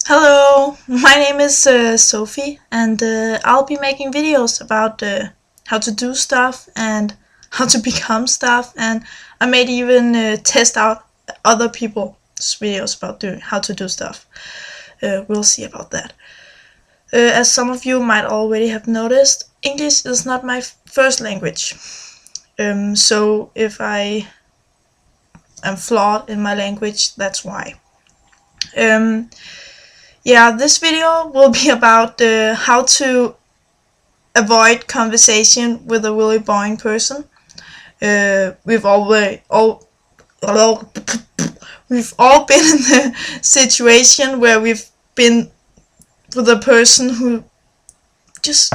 Hello, my name is Sophie, and I'll be making videos about how to do stuff and how to become stuff, and I might even test out other people's videos about doing how to do stuff. We'll see about that. As some of you might already have noticed, English is not my first language. So if I am flawed in my language, that's why. Um, yeah, this video will be about how to avoid conversation with a really boring person. We've always we've all been in the situation where we've been with a person who just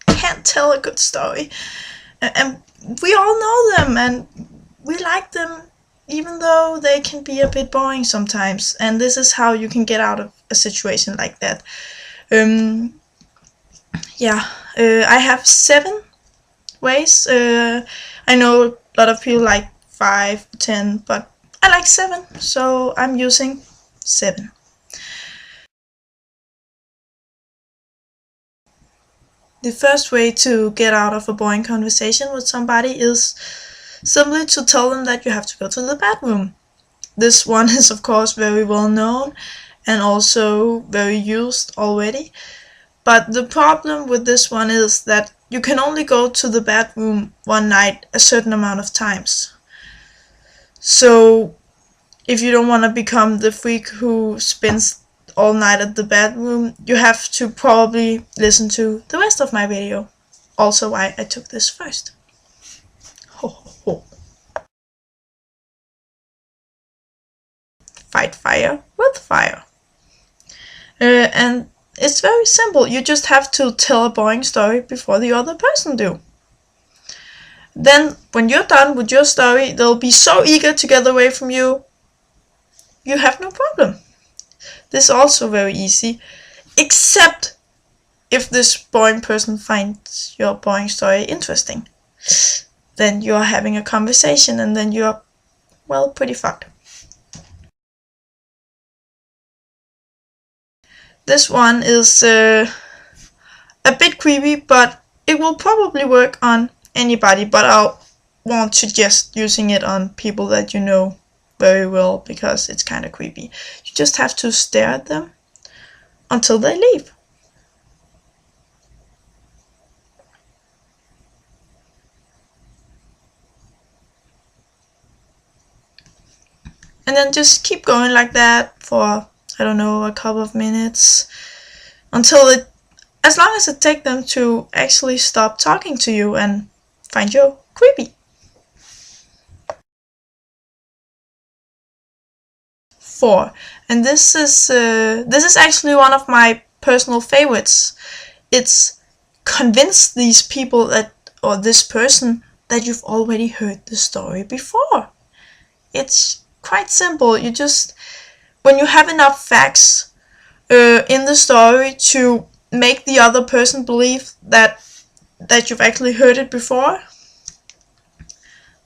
can't tell a good story, and we all know them and we like them even though they can be a bit boring sometimes, and this is how you can get out of a situation like that. um yeah, I have 7 ways. I know a lot of people like 5, 10, but I like 7, so I'm using 7. The first way to get out of a boring conversation with somebody is simply to tell them that you have to go to the bathroom. This one is, of course, very well known and also very used already. But the problem with this one is that you can only go to the bathroom one night a certain amount of times. So if you don't want to become the freak who spends all night at the bathroom, you have to probably listen to the rest of my video. Also why I took this first. Ho ho ho. Fight fire with fire. And it's very simple. You just have to tell a boring story before the other person do. Then, when you're done with your story, they'll be so eager to get away from you, you have no problem. This is also very easy, except if this boring person finds your boring story interesting. Then you're having a conversation and then you're, well, pretty fucked. This one is a bit creepy, but it will probably work on anybody, but I won't suggest using it on people that you know very well because it's kind of creepy. You just have to stare at them until they leave. And then just keep going like that for, I don't know, a couple of minutes until it, as long as it takes them to actually stop talking to you and find you creepy. 4. And this is actually one of my personal favorites. It's convince these people that, or this person, that you've already heard the story before. It's quite simple. You just, when you have enough facts in the story to make the other person believe that you've actually heard it before,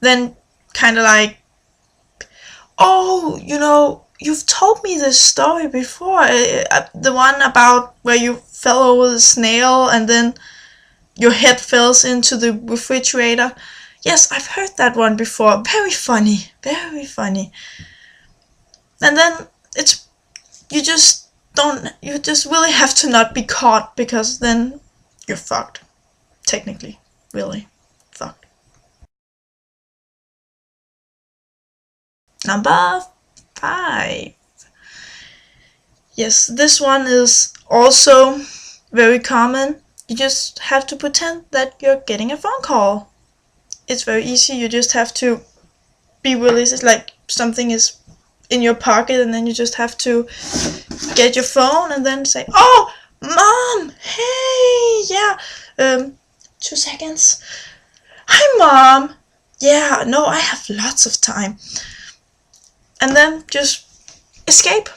then kind of like, oh, you've told me this story before. The one about where you fell over the snail and then your head falls into the refrigerator. Yes, I've heard that one before. Very funny. Very funny. And then it's, you just really have to not be caught, because then you're fucked. Technically. Really fucked. Number 5. Yes, this one is also very common. You just have to pretend that you're getting a phone call. It's very easy. You just have to be really, like something is in your pocket, and then you just have to get your phone and then say, oh, mom, hey, yeah, 2 seconds. Hi, mom. Yeah, no, I have lots of time. And then just escape.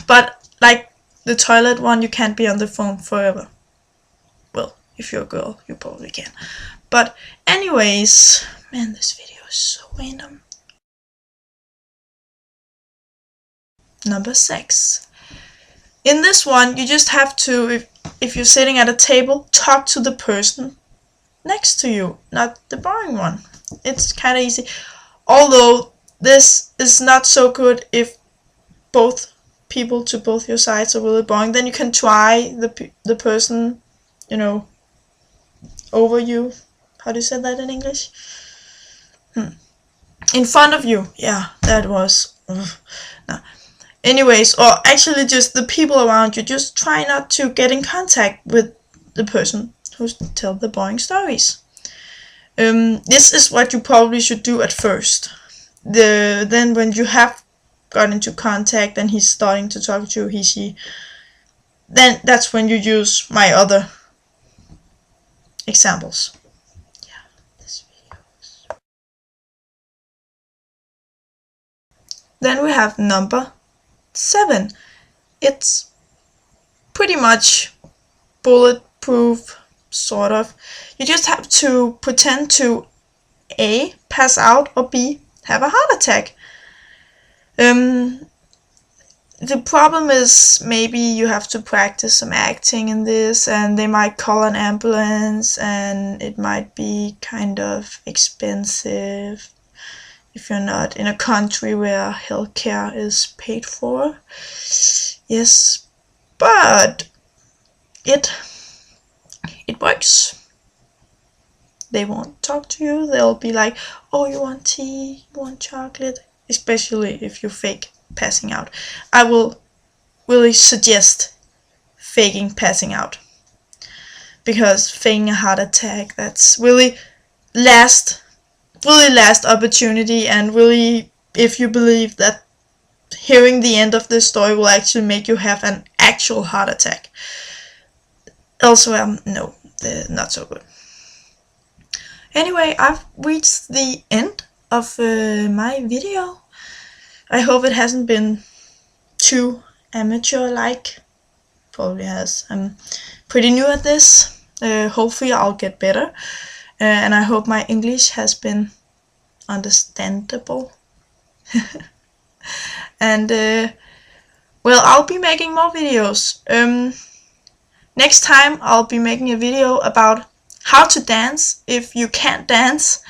But like the toilet one, you can't be on the phone forever. Well, if you're a girl, you probably can. But anyways, man, this video is so random. Number 6. In this one, you just have to, if you're sitting at a table, talk to the person next to you, not the boring one. It's kind of easy. Although this is not so good if both people to both your sides are really boring. Then you can try the person, you know, over you. How do you say that in English? In front of you. Yeah, that was. No. Anyways, or actually just the people around you. Just try not to get in contact with the person who tells the boring stories. This is what you probably should do at first. Then when you have got into contact and he's starting to talk to you, he, she, then that's when you use my other examples. Yeah, this video. Then we have number 7. It's pretty much bulletproof, sort of. You just have to pretend to A, pass out, or B, have a heart attack. The problem is maybe you have to practice some acting in this, and they might call an ambulance, and it might be kind of expensive if you're not in a country where healthcare is paid for. Yes, but it works. They won't talk to you. They'll be like, oh, you want tea, you want chocolate, especially if you fake passing out. I will really suggest faking passing out, because faking a heart attack, that's really last opportunity, and really, if you believe that hearing the end of this story will actually make you have an actual heart attack. Also, no, not so good. Anyway, I've reached the end of my video. I hope it hasn't been too amateur-like. Probably has. I'm pretty new at this. Hopefully I'll get better. And I hope my English has been understandable. And, well, I'll be making more videos. Next time I'll be making a video about how to dance if you can't dance.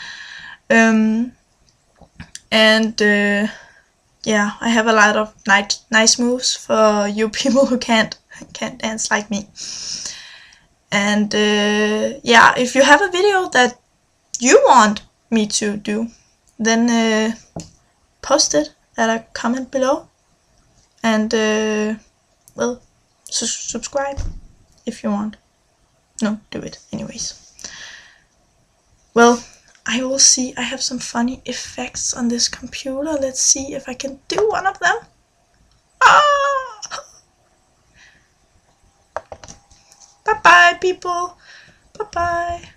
Yeah, I have a lot of nice moves for you people who can't dance like me. And yeah, if you have a video that you want me to do, then post it at a comment below, and well, subscribe if you want. No, do it anyways. Well, I will see. I have some funny effects on this computer. Let's see if I can do one of them. Ah! Bye bye, people. Bye bye.